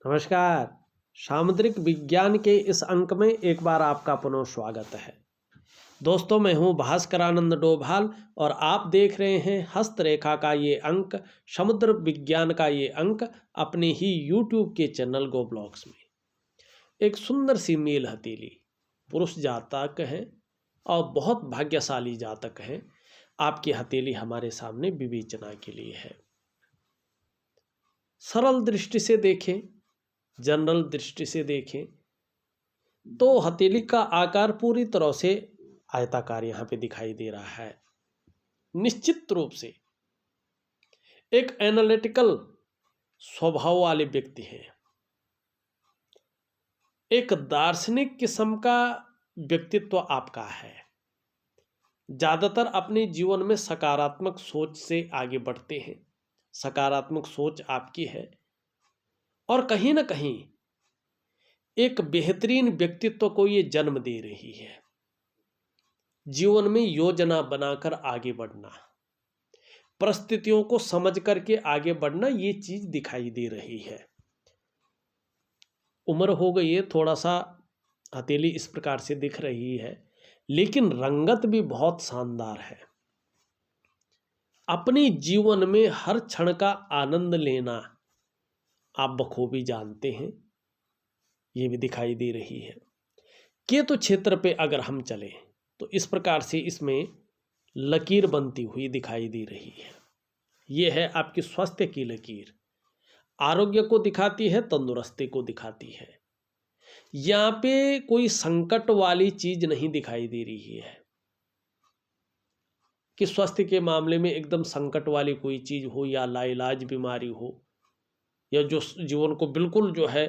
नमस्कार। सामुद्रिक विज्ञान के इस अंक में एक बार आपका पुनः स्वागत है। दोस्तों, मैं हूं भास्करानंद डोभाल और आप देख रहे हैं हस्तरेखा का ये अंक, समुद्र विज्ञान का ये अंक अपने ही यूट्यूब के चैनल गो ब्लॉग्स में। एक सुंदर सी मेल हथेली पुरुष जातक है और बहुत भाग्यशाली जातक है। आपकी हथेली हमारे सामने विवेचना के लिए है। सरल दृष्टि से देखें, जनरल दृष्टि से देखें तो हथेली का आकार पूरी तरह से आयताकार यहां पे दिखाई दे रहा है। निश्चित रूप से एक एनालिटिकल स्वभाव वाले व्यक्ति हैं, एक दार्शनिक किस्म का व्यक्तित्व आपका है। ज्यादातर अपने जीवन में सकारात्मक सोच से आगे बढ़ते हैं, सकारात्मक सोच आपकी है और कहीं ना कहीं एक बेहतरीन व्यक्तित्व को ये जन्म दे रही है। जीवन में योजना बनाकर आगे बढ़ना, परिस्थितियों को समझ करके आगे बढ़ना, ये चीज दिखाई दे रही है। उम्र हो गई है, थोड़ा सा हथेली इस प्रकार से दिख रही है, लेकिन रंगत भी बहुत शानदार है। अपने जीवन में हर क्षण का आनंद लेना आप बखूबी जानते हैं, ये भी दिखाई दे रही है। केतु क्षेत्र पे अगर हम चले तो इस प्रकार से इसमें लकीर बनती हुई दिखाई दे रही है। ये है आपकी स्वास्थ्य की लकीर, आरोग्य को दिखाती है, तंदुरुस्ती को दिखाती है। यहाँ पे कोई संकट वाली चीज नहीं दिखाई दे रही है कि स्वास्थ्य के मामले में एकदम संकट वाली कोई चीज हो या लाइलाज बीमारी हो या जो जीवन को बिल्कुल जो है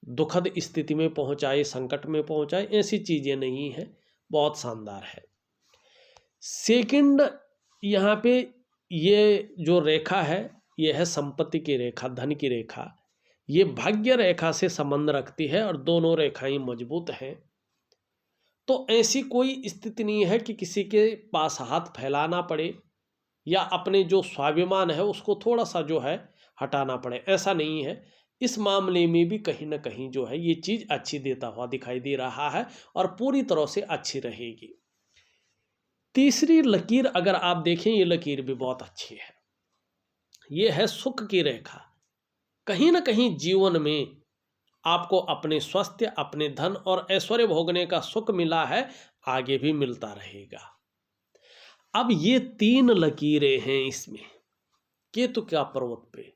दुखद स्थिति में पहुंचाए, संकट में पहुंचाए, ऐसी चीजें नहीं है। बहुत शानदार है। सेकंड, यहाँ पे ये जो रेखा है ये है संपत्ति की रेखा, धन की रेखा। ये भाग्य रेखा से संबंध रखती है और दोनों रेखाएं मजबूत हैं। तो ऐसी कोई स्थिति नहीं है कि किसी के पास हाथ फैलाना पड़े या अपने जो स्वाभिमान है उसको थोड़ा सा जो है हटाना पड़े, ऐसा नहीं है। इस मामले में भी कहीं ना कहीं जो है ये चीज अच्छी देता हुआ दिखाई दे रहा है और पूरी तरह से अच्छी रहेगी। तीसरी लकीर अगर आप देखें, ये लकीर भी बहुत अच्छी है। ये है सुख की रेखा। कहीं ना कहीं जीवन में आपको अपने स्वास्थ्य, अपने धन और ऐश्वर्य भोगने का सुख मिला है, आगे भी मिलता रहेगा। अब ये तीन लकीरें हैं इसमें केतु का पर्वत पे,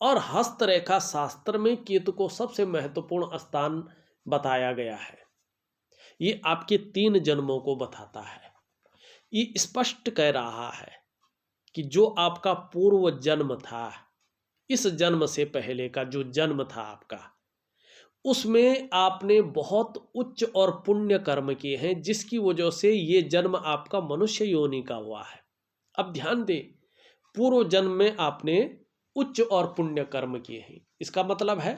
और हस्तरेखा शास्त्र में केतु को सबसे महत्वपूर्ण स्थान बताया गया है। ये आपके 3 जन्मों को बताता है। ये स्पष्ट कह रहा है कि जो आपका पूर्व जन्म था, इस जन्म से पहले का जो जन्म था आपका, उसमें आपने बहुत उच्च और पुण्य कर्म किए हैं, जिसकी वजह से ये जन्म आपका मनुष्य योनि का हुआ है। अब ध्यान दें, पूर्व जन्म में आपने उच्च और पुण्य कर्म किए हैं। इसका मतलब है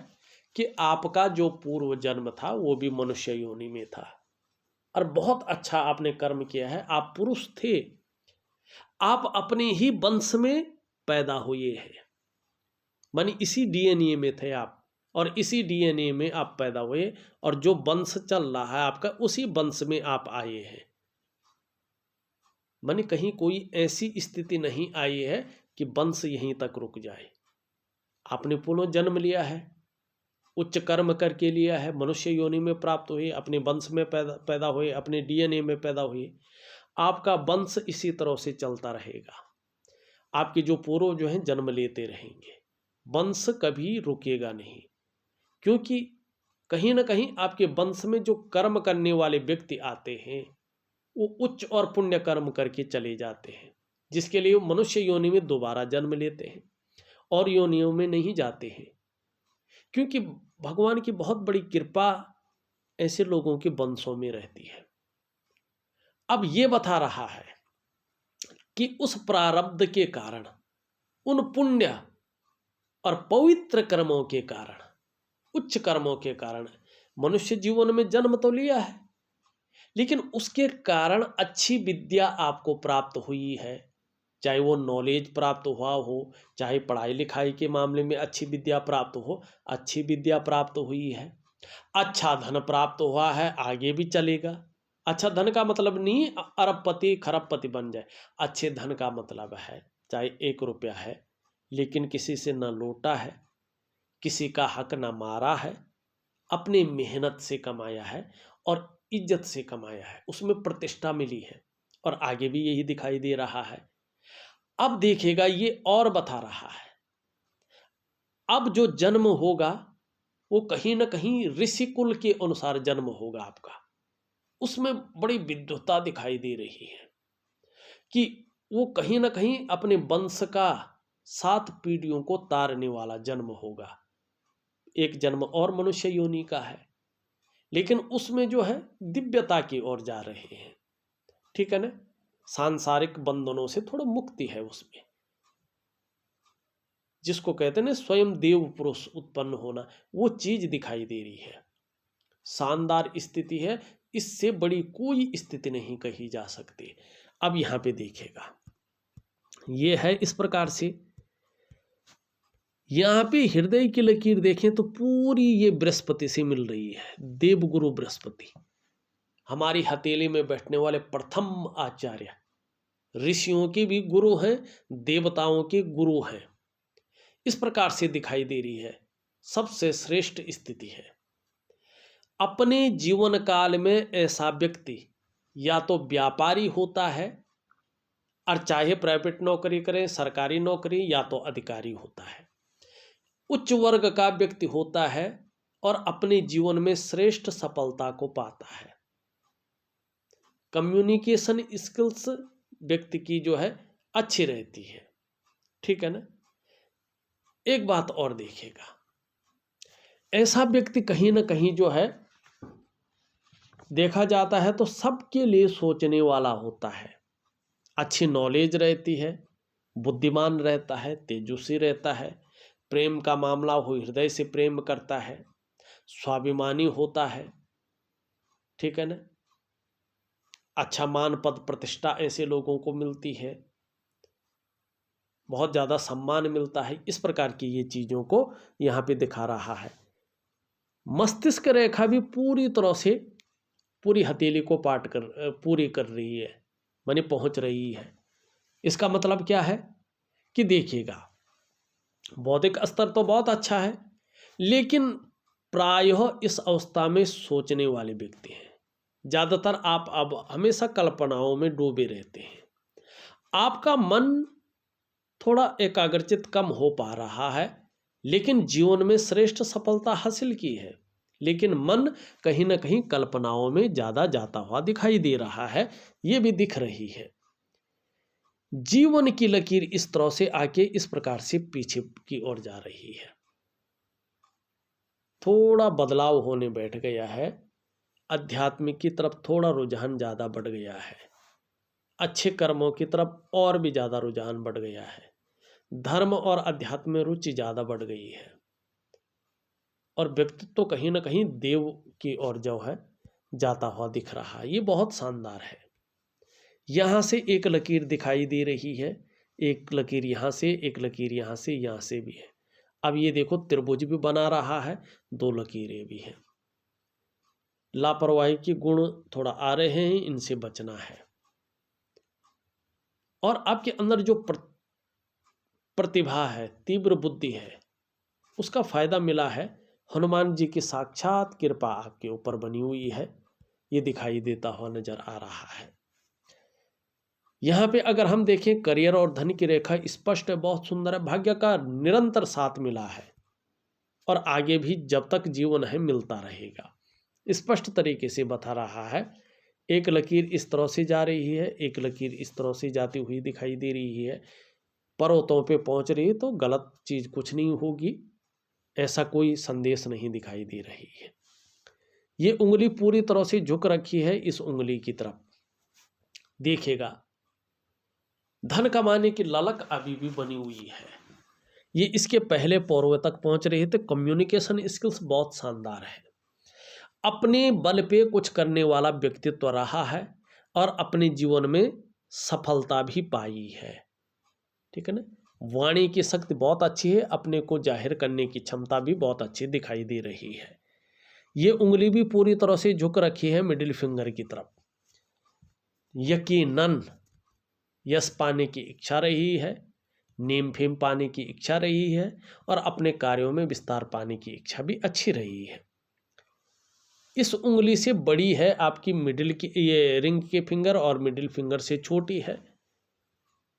कि आपका जो पूर्व जन्म था वो भी मनुष्य योनि में था और बहुत अच्छा आपने कर्म किया है। आप पुरुष थे, आप अपने ही वंश में पैदा हुए हैं, मानी इसी डीएनए में थे आप और इसी डीएनए में आप पैदा हुए और जो वंश चल रहा है आपका, उसी वंश में आप आए हैं। मानी कहीं कोई ऐसी स्थिति नहीं आई है कि वंश यहीं तक रुक जाए। आपने पुनः जन्म लिया है, उच्च कर्म करके लिया है, मनुष्य योनि में प्राप्त हुए, अपने वंश में पैदा हुए, अपने डीएनए में पैदा हुए। आपका वंश इसी तरह से चलता रहेगा। आपके जो पूर्व जो हैं जन्म लेते रहेंगे, वंश कभी रुकेगा नहीं, क्योंकि कहीं ना कहीं आपके वंश में जो कर्म करने वाले व्यक्ति आते हैं वो उच्च और पुण्य कर्म करके चले जाते हैं, जिसके लिए मनुष्य योनि में दोबारा जन्म लेते हैं और योनियों में नहीं जाते हैं, क्योंकि भगवान की बहुत बड़ी कृपा ऐसे लोगों के वंशों में रहती है। अब ये बता रहा है कि उस प्रारब्ध के कारण, उन पुण्य और पवित्र कर्मों के कारण, उच्च कर्मों के कारण मनुष्य जीवन में जन्म तो लिया है, लेकिन उसके कारण अच्छी विद्या आपको प्राप्त हुई है, चाहे वो नॉलेज प्राप्त हुआ हो, चाहे पढ़ाई लिखाई के मामले में अच्छी विद्या प्राप्त हो, अच्छी विद्या प्राप्त हुई है। अच्छा धन प्राप्त हुआ है, आगे भी चलेगा। अच्छा धन का मतलब नहीं अरबपति खरबपति बन जाए। अच्छे धन का मतलब है चाहे 1 रुपया है लेकिन किसी से न लूटा है, किसी का हक न मारा है, अपनी मेहनत से कमाया है और इज्जत से कमाया है, उसमें प्रतिष्ठा मिली है और आगे भी यही दिखाई दे रहा है। अब देखिएगा ये और बता रहा है, अब जो जन्म होगा वो कहीं ना कहीं ऋषि कुल के अनुसार जन्म होगा आपका। उसमें बड़ी विद्वता दिखाई दे रही है कि वो कहीं ना कहीं अपने वंश का 7 पीढ़ियों को तारने वाला जन्म होगा। एक जन्म और मनुष्य योनि का है लेकिन उसमें जो है दिव्यता की ओर जा रहे हैं, ठीक है ना। सांसारिक बंधनों से थोड़ा मुक्ति है उसमें, जिसको कहते हैं ना स्वयं देव पुरुष उत्पन्न होना, वो चीज दिखाई दे रही है। शानदार स्थिति है, इससे बड़ी कोई स्थिति नहीं कही जा सकती। अब यहां पे देखिएगा ये है इस प्रकार से। यहां पे हृदय की लकीर देखें तो पूरी ये बृहस्पति से मिल रही है। देवगुरु बृहस्पति हमारी हथेली में बैठने वाले प्रथम आचार्य, ऋषियों के भी गुरु हैं, देवताओं के गुरु हैं। इस प्रकार से दिखाई दे रही है, सबसे श्रेष्ठ स्थिति है। अपने जीवन काल में ऐसा व्यक्ति या तो व्यापारी होता है और चाहे प्राइवेट नौकरी करें, सरकारी नौकरी, या तो अधिकारी होता है। उच्च वर्ग का व्यक्ति होता है और अपने जीवन में श्रेष्ठ सफलता को पाता है। कम्युनिकेशन स्किल्स व्यक्ति की जो है अच्छी रहती है, ठीक है ना। एक बात और देखिएगा, ऐसा व्यक्ति कहीं ना कहीं जो है देखा जाता है तो सबके लिए सोचने वाला होता है। अच्छी नॉलेज रहती है, बुद्धिमान रहता है, तेजस्वी रहता है, प्रेम का मामला हो हृदय से प्रेम करता है, स्वाभिमानी होता है, ठीक है ना। अच्छा मान पद प्रतिष्ठा ऐसे लोगों को मिलती है, बहुत ज़्यादा सम्मान मिलता है। इस प्रकार की ये चीज़ों को यहाँ पे दिखा रहा है। मस्तिष्क रेखा भी पूरी तरह से पूरी हथेली को पूरी कर रही है, माने पहुँच रही है। इसका मतलब क्या है कि देखिएगा बौद्धिक स्तर तो बहुत अच्छा है लेकिन प्रायः इस अवस्था में सोचने वाले व्यक्ति हैं। ज़्यादातर आप अब हमेशा कल्पनाओं में डूबे रहते हैं। आपका मन थोड़ा एकाग्रचित कम हो पा रहा है लेकिन जीवन में श्रेष्ठ सफलता हासिल की है, लेकिन मन कहीं ना कहीं कल्पनाओं में ज़्यादा जाता हुआ दिखाई दे रहा है, ये भी दिख रही है। जीवन की लकीर इस तरह से आके इस प्रकार से पीछे की ओर जा रही है। थोड़ा बदलाव होने बैठ गया है, आध्यात्मिक की तरफ थोड़ा रुझान ज़्यादा बढ़ गया है, अच्छे कर्मों की तरफ और भी ज़्यादा रुझान बढ़ गया है, धर्म और अध्यात्म में रुचि ज़्यादा बढ़ गई है और व्यक्तित्व तो कहीं ना कहीं देव की ओर जो है जाता हुआ दिख रहा है। ये बहुत शानदार है। यहाँ से एक लकीर दिखाई दे रही है, एक लकीर यहाँ से, एक लकीर यहाँ से भी है। अब ये देखो त्रिभुज भी बना रहा है, 2 लकीरें भी हैं। लापरवाही के गुण थोड़ा आ रहे हैं, इनसे बचना है। और आपके अंदर जो प्रतिभा है, तीव्र बुद्धि है, उसका फायदा मिला है। हनुमान जी की साक्षात कृपा आपके ऊपर बनी हुई है, ये दिखाई देता हुआ नजर आ रहा है। यहाँ पे अगर हम देखें करियर और धन की रेखा स्पष्ट है, बहुत सुंदर है, भाग्य का निरंतर साथ मिला है और आगे भी जब तक जीवन है मिलता रहेगा, स्पष्ट तरीके से बता रहा है। एक लकीर इस तरह से जा रही है, एक लकीर इस तरह से जाती हुई दिखाई दे रही है। पर्वतों पे पहुंच रही है तो गलत चीज कुछ नहीं होगी, ऐसा कोई संदेश नहीं दिखाई दे रही है। ये उंगली पूरी तरह से झुक रखी है इस उंगली की तरफ, देखिएगा धन कमाने की ललक अभी भी बनी हुई है। ये इसके पहले पौरव तक पहुंच रही है तो कम्युनिकेशन स्किल्स बहुत शानदार है। अपने बल पे कुछ करने वाला व्यक्तित्व रहा है और अपने जीवन में सफलता भी पाई है। ठीक है ना। वाणी की शक्ति बहुत अच्छी है, अपने को जाहिर करने की क्षमता भी बहुत अच्छी दिखाई दे रही है। ये उंगली भी पूरी तरह से झुक रखी है मिडिल फिंगर की तरफ। यकीनन यश पाने की इच्छा रही है, नीम फेम पाने की इच्छा रही है, और अपने कार्यों में विस्तार पाने की इच्छा भी अच्छी रही है। इस उंगली से बड़ी है आपकी मिडिल की ये रिंग के फिंगर, और मिडिल फिंगर से छोटी है।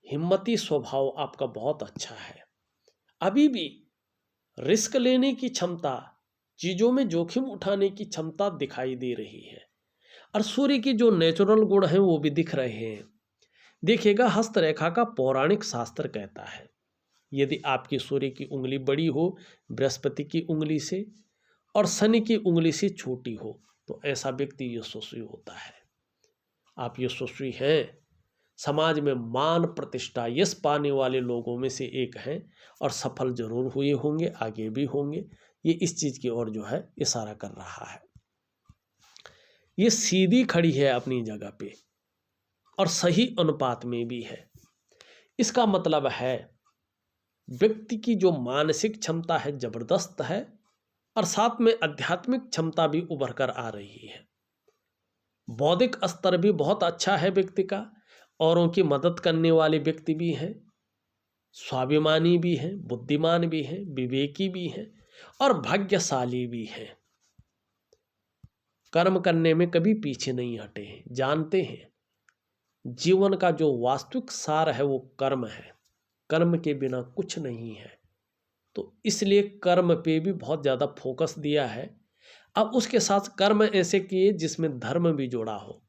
हिम्मती स्वभाव आपका बहुत अच्छा है। अभी भी रिस्क लेने की क्षमता, चीजों में जोखिम उठाने की क्षमता दिखाई दे रही है, और सूर्य की जो नेचुरल गुण हैं वो भी दिख रहे हैं। देखिएगा, हस्तरेखा का पौराणिक शास्त्र कहता है यदि आपकी सूर्य की उंगली बड़ी हो बृहस्पति की उंगली से और शनि की उंगली से छोटी हो, तो ऐसा व्यक्ति यशस्वी होता है। आप यशस्वी हैं, समाज में मान प्रतिष्ठा यश पाने वाले लोगों में से एक हैं, और सफल जरूर हुए होंगे, आगे भी होंगे। ये इस चीज की ओर जो है इशारा कर रहा है। ये सीधी खड़ी है अपनी जगह पे, और सही अनुपात में भी है। इसका मतलब है व्यक्ति की जो मानसिक क्षमता है जबरदस्त है, और साथ में आध्यात्मिक क्षमता भी उभर कर आ रही है। बौद्धिक स्तर भी बहुत अच्छा है व्यक्ति का, औरों की मदद करने वाले व्यक्ति भी हैं, स्वाभिमानी भी हैं, बुद्धिमान भी हैं, विवेकी भी हैं, और भाग्यशाली भी हैं। कर्म करने में कभी पीछे नहीं हटे हैं, जानते हैं जीवन का जो वास्तविक सार है वो कर्म है, कर्म के बिना कुछ नहीं है। तो इसलिए कर्म पे भी बहुत ज़्यादा फोकस दिया है। अब उसके साथ कर्म ऐसे किए जिसमें धर्म भी जोड़ा हो,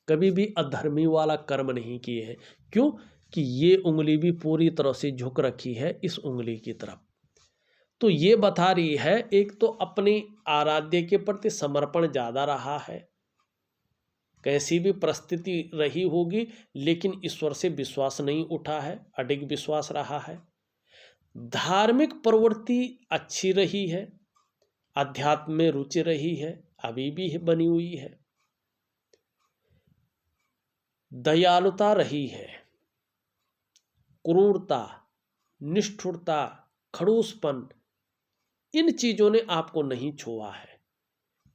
कभी भी अधर्मी वाला कर्म नहीं किए हैं। क्यों कि ये उंगली भी पूरी तरह से झुक रखी है इस उंगली की तरफ। तो ये बता रही है, एक तो अपनी आराध्य के प्रति समर्पण ज़्यादा रहा है, कैसी भी परिस्थिति रही होगी, लेकिन ईश्वर से विश्वास नहीं उठा है, अडिग विश्वास रहा है। धार्मिक प्रवृत्ति अच्छी रही है, अध्यात्म में रुचि रही है, अभी भी बनी हुई है। दयालुता रही है, क्रूरता, निष्ठुरता, खड़ूसपन, इन चीजों ने आपको नहीं छुआ है।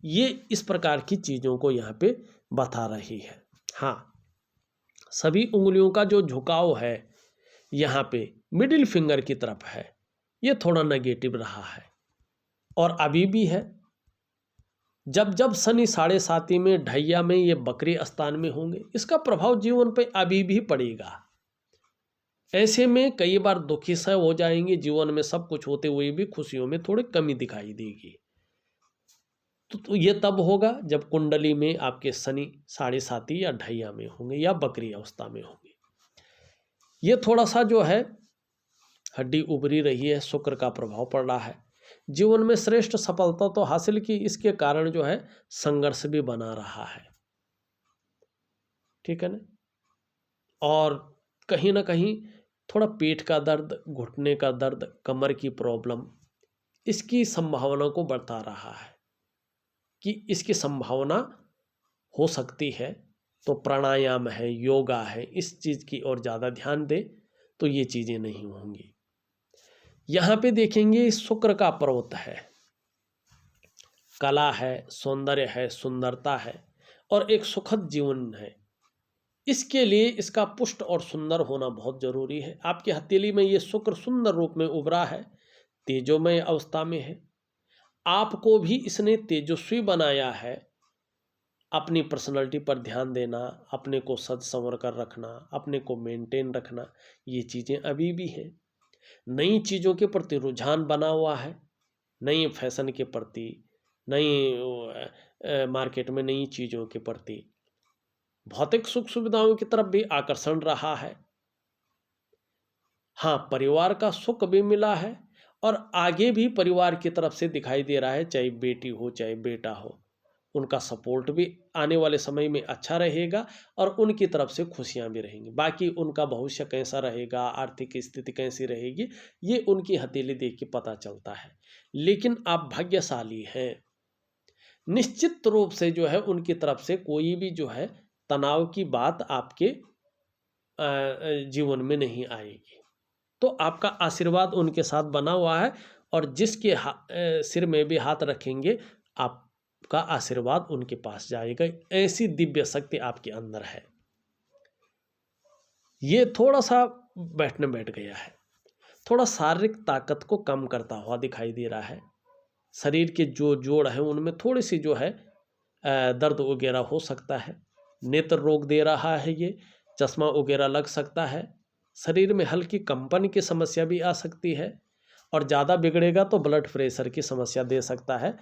ये इस प्रकार की चीजों को यहाँ पे बता रही है। हाँ, सभी उंगलियों का जो झुकाव है यहाँ पे मिडिल फिंगर की तरफ है, ये थोड़ा नेगेटिव रहा है, और अभी भी है। जब जब शनि 7.5 में ढैया में ये बकरी स्थान में होंगे, इसका प्रभाव जीवन पे अभी भी पड़ेगा। ऐसे में कई बार दुखी सा हो जाएंगे, जीवन में सब कुछ होते हुए भी खुशियों में थोड़ी कमी दिखाई देगी। तो ये तब होगा जब कुंडली में आपके शनि 7.5 या ढैया में होंगे, या बकरी अवस्था में होंगे। ये थोड़ा सा जो है हड्डी उभरी रही है, शुक्र का प्रभाव पड़ रहा है। जीवन में श्रेष्ठ सफलता तो हासिल की, इसके कारण जो है संघर्ष भी बना रहा है, ठीक है ना। और कहीं ना कहीं थोड़ा पेट का दर्द, घुटने का दर्द, कमर की प्रॉब्लम, इसकी संभावना को बढ़ा रहा है कि इसकी संभावना हो सकती है। तो प्राणायाम है, योगा है, इस चीज़ की ओर ज़्यादा ध्यान दें तो ये चीज़ें नहीं होंगी। यहाँ पे देखेंगे शुक्र का पर्वत है, कला है, सौंदर्य है, सुंदरता है, और एक सुखद जीवन है। इसके लिए इसका पुष्ट और सुंदर होना बहुत जरूरी है। आपकी हथेली में ये शुक्र सुंदर रूप में उभरा है, तेजोमय अवस्था में है। आपको भी इसने तेजस्वी बनाया है। अपनी पर्सनालिटी पर ध्यान देना, अपने को सज संवर कर रखना, अपने को मेंटेन रखना, ये चीज़ें अभी भी हैं। नई चीज़ों के प्रति रुझान बना हुआ है, नई फैशन के प्रति, नई मार्केट में नई चीज़ों के प्रति, भौतिक सुख सुविधाओं की तरफ भी आकर्षण रहा है। हाँ, परिवार का सुख भी मिला है, और आगे भी परिवार की तरफ से दिखाई दे रहा है, चाहे बेटी हो चाहे बेटा हो, उनका सपोर्ट भी आने वाले समय में अच्छा रहेगा, और उनकी तरफ से खुशियां भी रहेंगी। बाकी उनका भविष्य कैसा रहेगा, आर्थिक स्थिति कैसी रहेगी, ये उनकी हथेली देख के पता चलता है। लेकिन आप भाग्यशाली हैं, निश्चित रूप से जो है उनकी तरफ से कोई भी जो है तनाव की बात आपके जीवन में नहीं आएगी। तो आपका आशीर्वाद उनके साथ बना हुआ है, और जिसके सिर में भी हाथ रखेंगे आपका आशीर्वाद उनके पास जाएगा। ऐसी दिव्य शक्ति आपके अंदर है। ये थोड़ा सा बैठने बैठ गया है, थोड़ा शारीरिक ताकत को कम करता हुआ दिखाई दे रहा है। शरीर के जो जोड़ हैं उनमें थोड़ी सी जो है दर्द वगैरह हो सकता है। नेत्र रोग दे रहा है, ये चश्मा वगैरह लग सकता है। शरीर में हल्की कंपन की समस्या भी आ सकती है, और ज़्यादा बिगड़ेगा तो ब्लड प्रेशर की समस्या दे सकता है।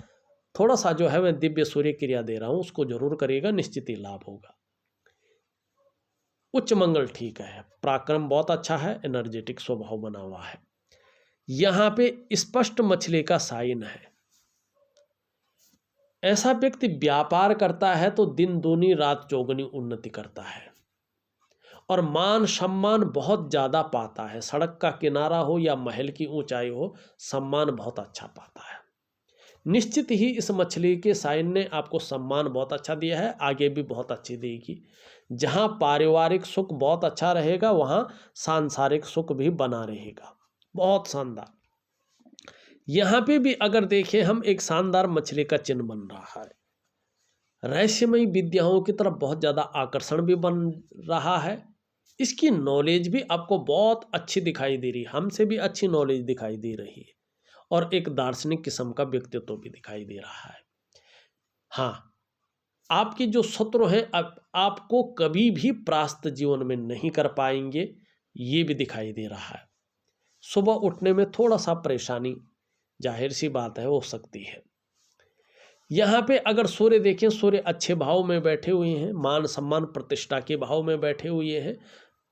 थोड़ा सा जो है मैं दिव्य सूर्य क्रिया दे रहा हूँ, उसको जरूर करिएगा, निश्चित ही लाभ होगा। उच्च मंगल ठीक है, पराक्रम बहुत अच्छा है, एनर्जेटिक स्वभाव बना हुआ है। यहाँ पे स्पष्ट मछली का साइन है। ऐसा व्यक्ति व्यापार करता है तो दिन दूनी रात चौगुनी उन्नति करता है, और मान सम्मान बहुत ज़्यादा पाता है। सड़क का किनारा हो या महल की ऊंचाई हो, सम्मान बहुत अच्छा पाता है। निश्चित ही इस मछली के साइन ने आपको सम्मान बहुत अच्छा दिया है, आगे भी बहुत अच्छी देगी। जहाँ पारिवारिक सुख बहुत अच्छा रहेगा, वहाँ सांसारिक सुख भी बना रहेगा। बहुत शानदार। यहाँ पे भी अगर देखें हम, एक शानदार मछली का चिन्ह बन रहा है। रहस्यमयी विद्याओं की तरफ बहुत ज़्यादा आकर्षण भी बन रहा है। इसकी नॉलेज भी आपको बहुत अच्छी दिखाई दे रही है, हमसे भी अच्छी नॉलेज दिखाई दे रही है, और एक दार्शनिक किस्म का व्यक्तित्व भी दिखाई दे रहा है। हाँ, आपके जो शत्रु हैं आपको कभी भी प्रास्त जीवन में नहीं कर पाएंगे, ये भी दिखाई दे रहा है। सुबह उठने में थोड़ा सा परेशानी जाहिर सी बात है हो सकती है। यहाँ पे अगर सूर्य देखें, सूर्य अच्छे भाव में बैठे हुए हैं, मान सम्मान प्रतिष्ठा के भाव में बैठे हुए हैं,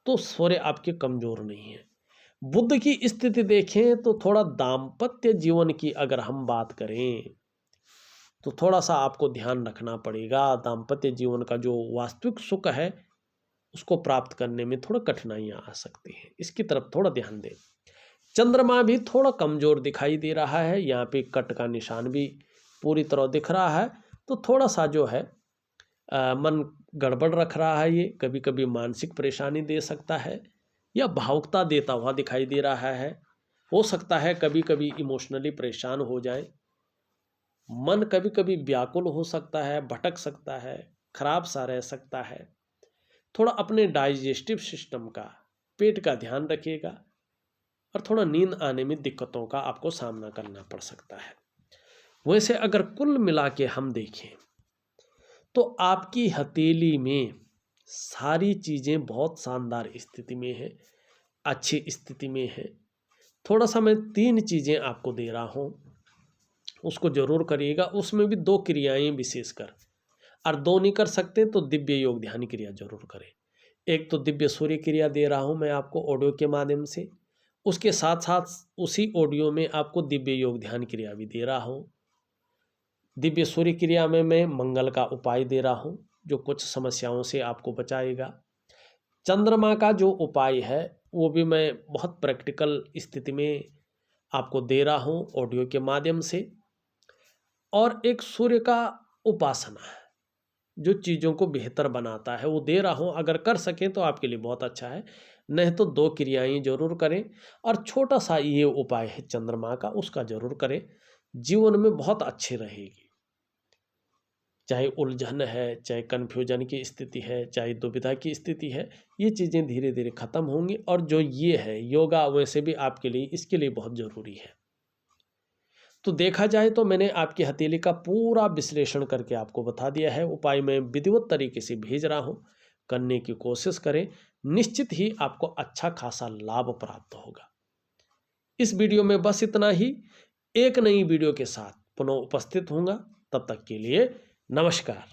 तो सूर्य आपके कमजोर नहीं है। बुध की स्थिति देखें तो थोड़ा दाम्पत्य जीवन की अगर हम बात करें तो थोड़ा सा आपको ध्यान रखना पड़ेगा। दाम्पत्य जीवन का जो वास्तविक सुख है उसको प्राप्त करने में थोड़ा कठिनाइयां आ सकती हैं, इसकी तरफ थोड़ा ध्यान दें। चंद्रमा भी थोड़ा कमजोर दिखाई दे रहा है, यहाँ पे कट का निशान भी पूरी तरह दिख रहा है, तो थोड़ा सा जो है मन गड़बड़ रख रहा है। ये कभी कभी मानसिक परेशानी दे सकता है, या भावुकता देता हुआ दिखाई दे रहा है। हो सकता है कभी कभी इमोशनली परेशान हो जाए, मन कभी कभी व्याकुल हो सकता है, भटक सकता है, खराब सा रह सकता है। थोड़ा अपने डाइजेस्टिव सिस्टम का, पेट का ध्यान रखिएगा, और थोड़ा नींद आने में दिक्कतों का आपको सामना करना पड़ सकता है। वैसे अगर कुल मिला के हम देखें तो आपकी हथेली में सारी चीज़ें बहुत शानदार स्थिति में है, अच्छी स्थिति में है। थोड़ा सा मैं 3 चीज़ें आपको दे रहा हूँ, उसको जरूर करिएगा। उसमें भी 2 क्रियाएं विशेषकर, और 2 नहीं कर सकते तो दिव्य योग ध्यान क्रिया जरूर करें। एक तो दिव्य सूर्य क्रिया दे रहा हूँ मैं आपको ऑडियो के माध्यम से, उसके साथ साथ उसी ऑडियो में आपको दिव्य योग ध्यान क्रिया भी दे रहा हूँ। दिव्य सूर्य क्रिया में मैं मंगल का उपाय दे रहा हूँ जो कुछ समस्याओं से आपको बचाएगा। चंद्रमा का जो उपाय है वो भी मैं बहुत प्रैक्टिकल स्थिति में आपको दे रहा हूँ ऑडियो के माध्यम से। और एक सूर्य का उपासना है जो चीज़ों को बेहतर बनाता है, वो दे रहा हूँ। अगर कर सकें तो आपके लिए बहुत अच्छा है, नहीं तो 2 क्रियाएं जरूर करें। और छोटा सा ये उपाय है चंद्रमा का, उसका जरूर करें, जीवन में बहुत अच्छी रहेगी। चाहे उलझन है, चाहे कन्फ्यूजन की स्थिति है, चाहे दुविधा की स्थिति है, ये चीज़ें धीरे धीरे ख़त्म होंगी। और जो ये है योगा, वैसे भी आपके लिए, इसके लिए बहुत ज़रूरी है। तो देखा जाए तो मैंने आपकी हथेली का पूरा विश्लेषण करके आपको बता दिया है। उपाय मैं विधिवत तरीके से भेज रहा हूँ, करने की कोशिश करें, निश्चित ही आपको अच्छा खासा लाभ प्राप्त होगा। इस वीडियो में बस इतना ही। एक नई वीडियो के साथ पुनः उपस्थित होऊंगा, तब तक के लिए नमस्कार।